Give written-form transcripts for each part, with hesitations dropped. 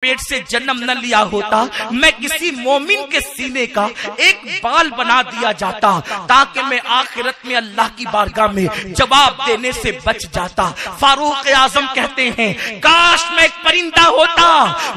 پیٹ سے جنم نہ لیا ہوتا میں کسی مومن کے سینے کا ایک بال بنا دیا جاتا تاکہ میں آخرت میں اللہ کی بارگاہ میں جواب دینے سے بچ جاتا۔ فاروق اعظم کہتے ہیں کاش میں ایک پرندہ ہوتا،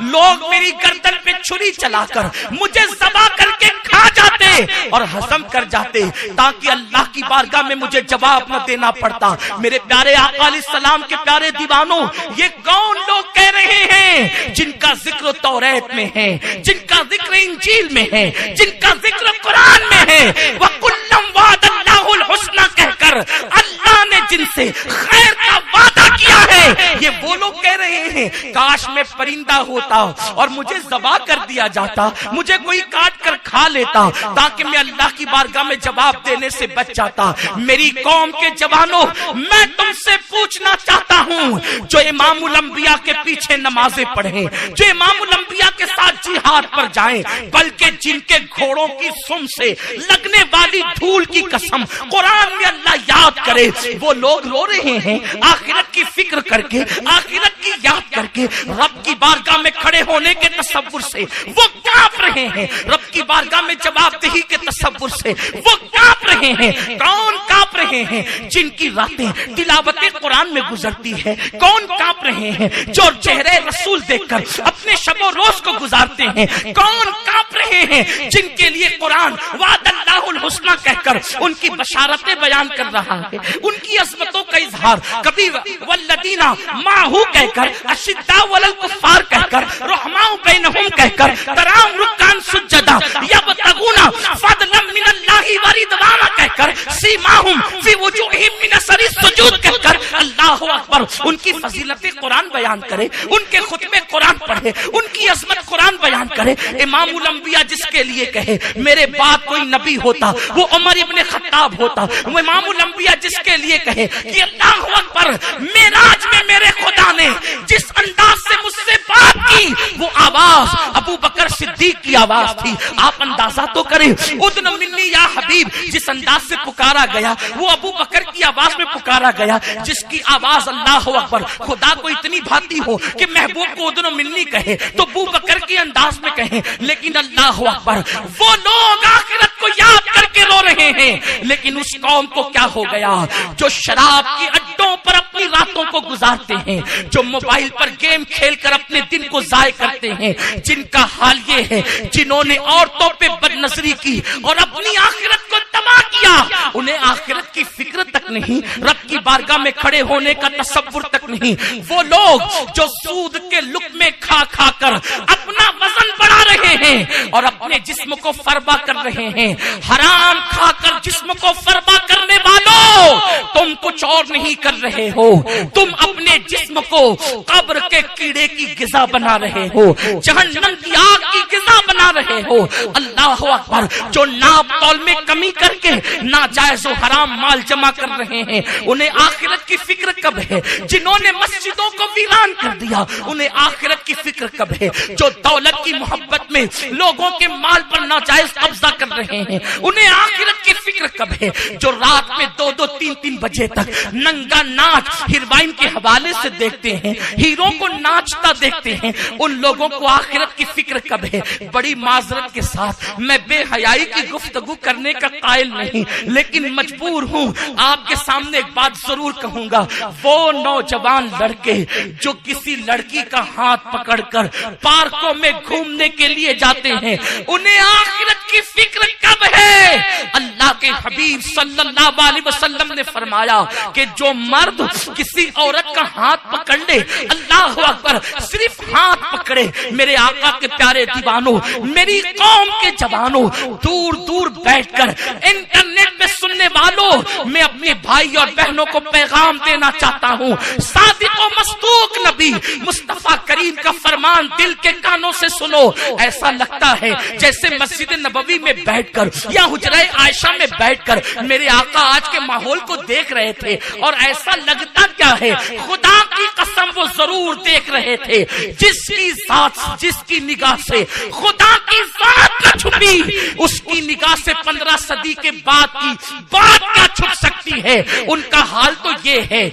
لوگ میری گردن پہ چھری چلا کر مجھے ذبح کر کے کھا جاتے اور ہضم کر جاتے تاکہ اللہ کی بارگاہ میں مجھے جواب نہ دینا پڑتا۔ میرے پیارے آقا علیہ السلام کے پیارے دیوانوں، یہ کون لوگ کہہ رہے ہیں جن کا ذکر توریت میں ہے، جن کا ذکر انجیل میں ہے، جن کا ذکر قرآن میں ہے، وَكُلًّا وَعَدَ اللَّهُ الْحُسْنَى کہہ کر اللہ نے جن سے خیر کا وعدہ کیا ہے، یہ وہ لوگ کہہ رہے ہیں کاش میں پرندہ ہوتا اور مجھے ذبح کر دیا جاتا، مجھے کوئی کاٹ کر کھا لیتا تاکہ میں اللہ کی بارگاہ میں جواب دینے سے بچ جاتا۔ میری قوم کے جوانوں، میں تم سے پوچھنا چاہتا ہوں جو امام الانبیاء کے پیچھے نمازیں پڑھیں، جو امام الانبیاء کے ساتھ جہاد پر جائیں، بلکہ جن کے گھوڑوں کی سم سے لگنے والی دھول کی قسم قرآن میں اللہ یاد کرے، وہ لوگ رو رہے ہیں آخرت کی فکر کر کے، آخرت کی یاد کر کے، رب کی بارگاہ میں کھڑے ہونے کے تصور سے وہ کانپ رہے ہیں، رب کی بارگاہ میں جواب دہی کے تصور سے وہ کانپ رہے ہیں۔ کون کانپ رہے ہیں؟ جن کی راتیں تلاوت قرآن میں گزرتی ہے۔ کون کانپ رہے ہیں؟ جو چہرے رسول دیکھ کر اپنے شب و روز کو گزارتے ہیں۔ کون کانپ رہے ہیں؟ جن کے لیے قرآن وعد اللہ الحسنى کہہ کر ان کی بشارتیں بیان کر رہا ہے، ان کی عظمتوں کا اظہار، کبھی والذین معہ کہہ کر، اشداء علی الکفار کہہ کر، رحماء بینہم کہہ کر، تراہم رکعا سجدا یبتغون فضلا من اللہ ورضوانا کہہ کر، سیماہم فی وجوہہم من اثر السجود کہہ کر، اللہ اکبر، ان کی فضیلت قرآن بیان کرے، ان کے خطبے قرآن پڑھے، ان کی عظمت قرآن بیان کرے۔ امام الانبیاء جس کے لیے کہے میرے بعد کوئی نبی ہوتا وہ عمر ابن خطاب ہوتا، وہ امام الانبیاء جس کے لیے کہے کہ اللہ اکبر، معراج میں میرے خدا نے جس انداز سے مجھ سے بات کی وہ آواز ابو بکر صدیق کی آواز تھی۔ آپ اندازہ تو کریں، اذن منی یا حبیب جس انداز سے پکارا گیا وہ ابو بکر کی آواز میں پکارا گیا، جس کی آواز اللہ اکبر خدا کو اتنی بھاتی ہو کہ محبوب کو اذن منی کہے تو ابو بکر کے انداز میں کہیں، لیکن اللہ اکبر وہ لوگ آخرت کو یاد کر کے رو رہے ہیں۔ لیکن اس قوم کو کیا ہو گیا جو شراب کی اڈوں پر اپنی راتوں کو گزارتے ہیں، جو موبائل پر گیم کھیل کر اپنے دن کو ضائع کرتے ہیں، جن کا حال یہ ہے جنہوں نے عورتوں پہ بد نظری کی اور اپنی آخرت کو تباہ کیا، انہیں آخرت کی فکر تک نہیں، رب کی بارگاہ میں کھڑے ہونے کا تصور تک نہیں۔ وہ لوگ جو سود کے لقمے کھا کھا کر اپنا وزن بڑھا رہے ہیں اور اپنے جسم کو فربا کر رہے ہیں، حرام کھا کر جسم کو فربا کرنے والوں، تم کچھ اور نہیں کر رہے ہو، تم اپنے جسم کو قبر کے کیڑے کی غذا بنا رہے ہو، جہنم کی آگ کی غذا بنا رہے ہو۔ اللہ اکبر، جو ناپ تول میں کمی کر کے ناجائز و حرام مال جمع کر رہے ہیں، انہیں آخرت کی فکر کب ہے؟ جنہوں نے مسجدوں کو ویران کر دیا انہیں آخرت کی فکر کب ہے؟ جو دولت کی محبت میں لوگوں کے مال پر ناجائز قبضہ کر رہے ہیں انہیں آخرت کی فکر کب ہے؟ جو رات میں 2-2 3-3 بجے تک ننگا ناچ ہیروئن کے حوالے سے دیکھتے ہیں، ہیروں کو ناچتا دیکھتے ہیں، ان لوگوں کو آخرت کی فکر کب ہے؟ بڑی معذرت کے ساتھ میں بے حیائی کی گفتگو کرنے کا قائل نہیں، لیکن مجبور ہوں آپ کے سامنے ایک بات ضرور کہوں گا۔ وہ نوجوان لڑکے جو کسی لڑکی کا ہاتھ پکڑ کر پارکوں میں گھومنے کے لیے جاتے ہیں انہیں آخرت کی فکر کب ہے؟ اللہ کے حبیب صلی اللہ علیہ وسلم نے فرمایا کہ جو مرد کسی عورت کا ہاتھ پکڑ لے، اللہ اکبر، صرف ہاتھ پکڑے، میرے آقا کے پیارے دیوانوں، میری قوم کے جوانوں، دور دور بیٹھ کر انٹرنیٹ میں سننے والوں، میں اپنے بھائی اور بہنوں کو پیغام دینا چاہتا ہوں، صادق و مصدوق نبی مصطفیٰ کریم کا فرمان دل کے کانوں سے سنو۔ ایسا لگتا ہے جیسے مسجد نبوی میں بیٹھ کر یا حجرہ عائشہ میں بیٹھ کر میرے آقا آج کے ماحول کو دیکھ رہے تھے، اور ایسا لگتا کیا ہے، خدا کی قسم وہ ضرور دیکھ رہے تھے جس کی ذات، جس کی نگاہ سے خدا کی ذات نہ چھپی، اس کی نگاہ سے 15 صدی کے بعد پاک کی بات کیا چھپ سکتی ہے؟ ان کا حال تو یہ ہے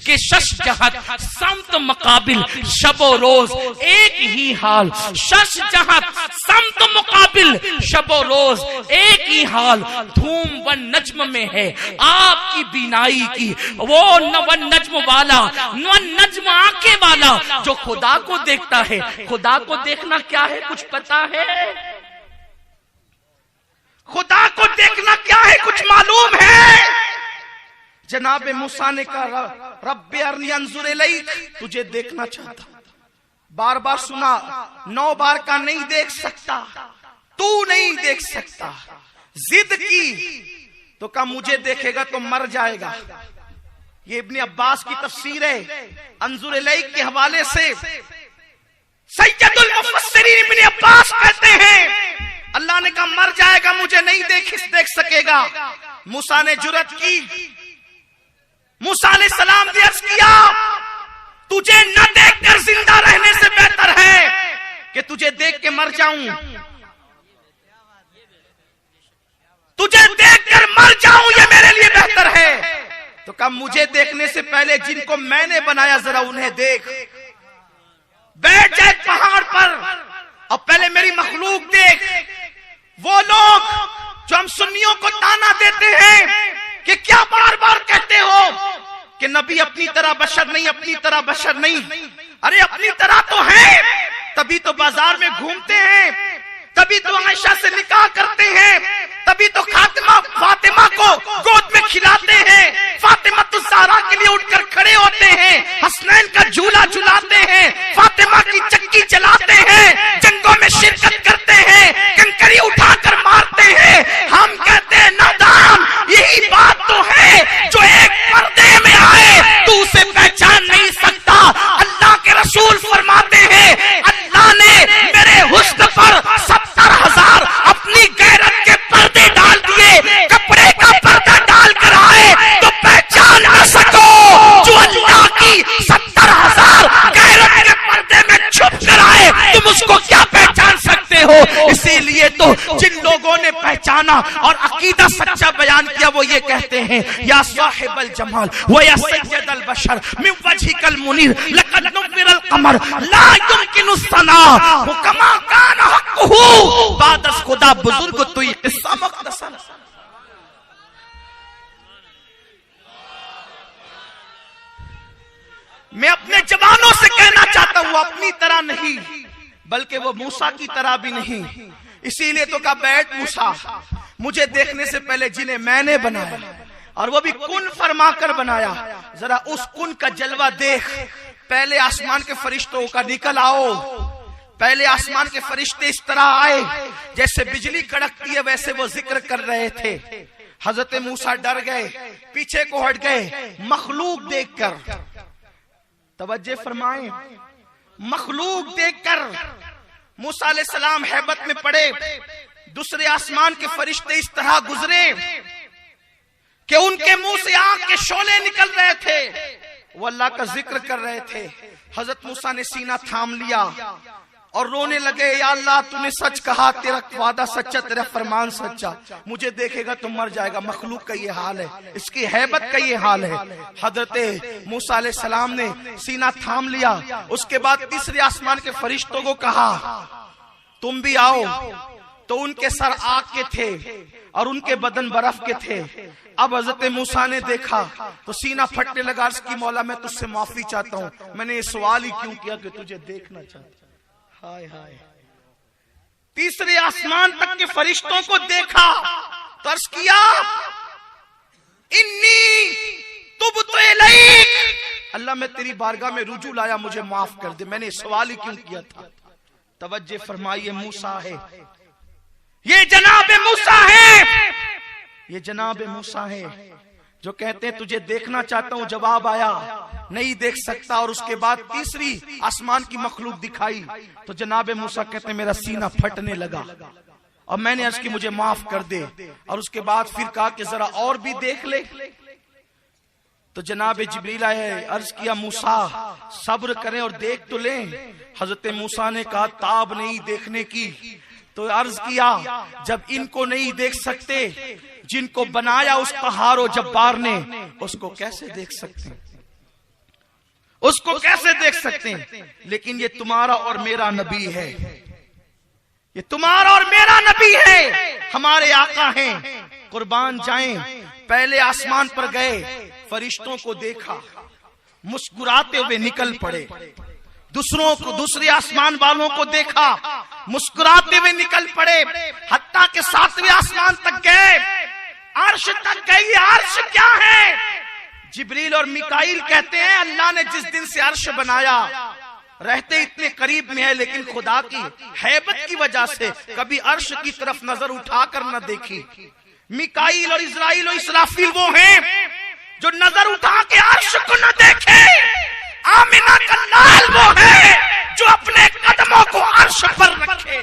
کہ شش جہت سمت مقابل شب و روز ایک ہی حال، شش جہت سمت مقابل شب و روز ایک ہی حال، دھوم و نجم میں ہے آپ کی بینائی کی، وہ نجم والا، نجم آنکھیں والا جو خدا کو دیکھتا ہے۔ خدا کو دیکھنا کیا ہے کچھ پتا ہے؟ خدا کو دیکھنا کیا ہے کچھ معلوم ہے؟ جناب موسیٰ نے کہا رب ارنی انظر الیک، تجھے دیکھنا چاہتا، بار بار سنا، 9 بار کا نہیں دیکھ سکتا، تو نہیں دیکھ سکتا، ضد کی تو کہا مجھے دیکھے گا تو مر جائے گا۔ یہ ابن عباس کی تفسیر ہے، انظر الیک کے حوالے سے سید المفسرین ابن عباس کہتے ہیں اللہ نے کہا مر جائے گا، مجھے نہیں دیکھ سکے گا۔ موسیٰ نے جرأت کی، موسیٰ علیہ السلام نے عرض کیا تجھے نہ دیکھ کر زندہ رہنے سے بہتر ہے کہ تجھے دیکھ کے مر جاؤں، تجھے دیکھ کر مر جاؤں یہ میرے لیے بہتر ہے۔ تو کہا مجھے دیکھنے سے پہلے جن کو میں نے بنایا ذرا انہیں دیکھ، بیٹھ جائے پہاڑ پر اور پہلے میری مخلوق دیکھ۔ وہ لوگ جو ہم سنیوں کو تانا دیتے ہیں کہ کیا بار بار کہتے ہو کہ نبی اپنی طرح بشر نہیں، اپنی طرح بشر نہیں، ارے اپنی طرح تو ہے، تبھی تو بازار میں گھومتے ہیں، تبھی تو عائشہ سے نکاح کرتے ہیں، تبھی تو فاطمہ کو گود میں کھلاتے ہیں، فاطمہ الزہرا کے لیے اٹھ کر کھڑے ہوتے ہیں، حسنین کا جھولا جھلاتے ہیں، فاطمہ کی چکی چلاتے ہیں، جنگوں میں شرکت کرتے ہیں، کنکری اٹھا کر مارتے ہیں۔ ہم کہتے ہیں نادان، یہی بات تو ہے جو ایک پردے میں آئے تو اسے پہچان نہیں سکتا۔ اللہ کے رسول فرماتے ہیں اللہ نے میرے حسن پر 70,000 اپنی غیرت کے پردے ڈال دیے، کپڑے کا پردہ ڈال کر آئے تو پہچان نہ سکو۔ جو اللہ کی 70,000 غیرت کے پردے میں چھپ کر آئے تم اس کو کیا پہچان سکتے ہو؟ اسی لیے تو جن لوگوں نے پہچانا اور عقیدہ سچا بیان کیا وہ یہ کہتے ہیں یا صاحب الجمال و یا سید البشر من وجهك المنیر لقد نور القمر لا يمكن الثناء كما كان حقه بعد از خدا بزرگ توی قصہ مختصر۔ میں اپنے جوانوں سے کہنا چاہتا ہوں اپنی طرح نہیں بلکہ وہ موسیٰ کی طرح بھی نہیں، اسی لیے تو کہا بیٹھ موسیٰ، مجھے دیکھنے سے پہلے جنہیں میں نے بنایا اور وہ بھی کن فرما کر بنایا، ذرا اس کن کا جلوہ دیکھ۔ پہلے آسمان کے فرشتوں کا نکل آؤ، پہلے آسمان کے فرشتے اس طرح آئے جیسے بجلی کڑکتی ہے ویسے وہ ذکر کر رہے تھے۔ حضرت موسیٰ ڈر گئے، پیچھے کو ہٹ گئے مخلوق دیکھ کر۔ توجہ فرمائیں، مخلوق دیکھ کر موسیٰ علیہ السلام ہیبت میں پڑے۔ دوسرے آسمان کے فرشتے اس طرح گزرے کہ ان کے منہ سے آگ کے شعلے نکل رہے تھے، وہ اللہ کا ذکر کر رہے تھے۔ حضرت موسیٰ نے سینہ تھام لیا اور رونے لگے، یا اللہ تو نے سچ کہا، تیرا وعدہ سچا، تیرا فرمان سچا، مجھے دیکھے گا تو مر جائے گا۔ مخلوق کا یہ حال ہے، اس کی ہیبت کا یہ حال ہے۔ حضرت موسیٰ علیہ السلام نے سینہ تھام لیا، اس کے بعد تیسرے آسمان کے فرشتوں کو کہا تم بھی آؤ، تو ان کے سر آگ کے تھے اور ان کے بدن برف کے تھے۔ اب حضرت موسیٰ نے دیکھا تو سینہ پھٹنے لگا، عرض کی مولا میں تجھ سے معافی چاہتا ہوں، میں نے یہ سوال ہی کیوں کیا کہ تجھے دیکھنا چاہتا۔ ہائے ہائے، تیسرے آسمان تک کے فرشتوں کو دیکھا تو عرض کیا انی تبت الیک، اللہ میں تیری بارگاہ میں رجوع لایا، مجھے معاف کر دے، میں نے سوال ہی کیوں کیا تھا۔ توجہ فرمائیے، موسیٰ ہے، یہ جناب موسیٰ ہے، یہ جناب موسیٰ ہے جو کہتے ہیں تجھے دیکھنا چاہتا ہوں، جواب آیا نہیں دیکھ سکتا، اور اس کے بعد تیسری آسمان کی مخلوق دکھائی تو جناب موسیٰ کہتے ہیں میرا سینہ پھٹنے لگا اور میں نے عرض کی مجھے معاف کر دے، اور اس کے بعد پھر کہا کہ ذرا اور بھی دیکھ لے، تو جناب جبریل آئے، عرض کیا موسیٰ صبر کریں اور دیکھ تو لیں۔ حضرت موسیٰ نے کہا تاب نہیں دیکھنے کی، تو عرض کیا جب ان کو نہیں دیکھ سکتے، جن کو بنایا اس قہار و جبار نے، اس کو کیسے دیکھ سکتے ہیں؟ اس کو کیسے دیکھ سکتے ہیں؟ لیکن یہ تمہارا اور میرا نبی ہے، یہ تمہارا اور میرا نبی ہے، ہمارے آقا ہیں، قربان جائیں۔ پہلے آسمان پر گئے، فرشتوں کو دیکھا، مسکراتے ہوئے نکل پڑے، دوسروں کو، دوسرے آسمان والوں کو دیکھا، مسکراتے ہوئے نکل پڑے، حتیٰ کہ 7ویں آسمان تک گئے، عرش تک گئی۔ عرش کیا ہے؟ جبریل اور میکائیل کہتے ہیں اللہ نے جس دن سے عرش بنایا، رہتے اتنے قریب میں ہے لیکن خدا کی ہیبت کی وجہ سے کبھی عرش کی طرف نظر اٹھا کر نہ دیکھی۔ میکائیل اور اسرائیل و اسرافیل وہ ہیں جو نظر اٹھا کے عرش کو نہ دیکھے۔ آمینہ کا لال وہ ہے جو اپنے قدموں کو عرش پر رکھے۔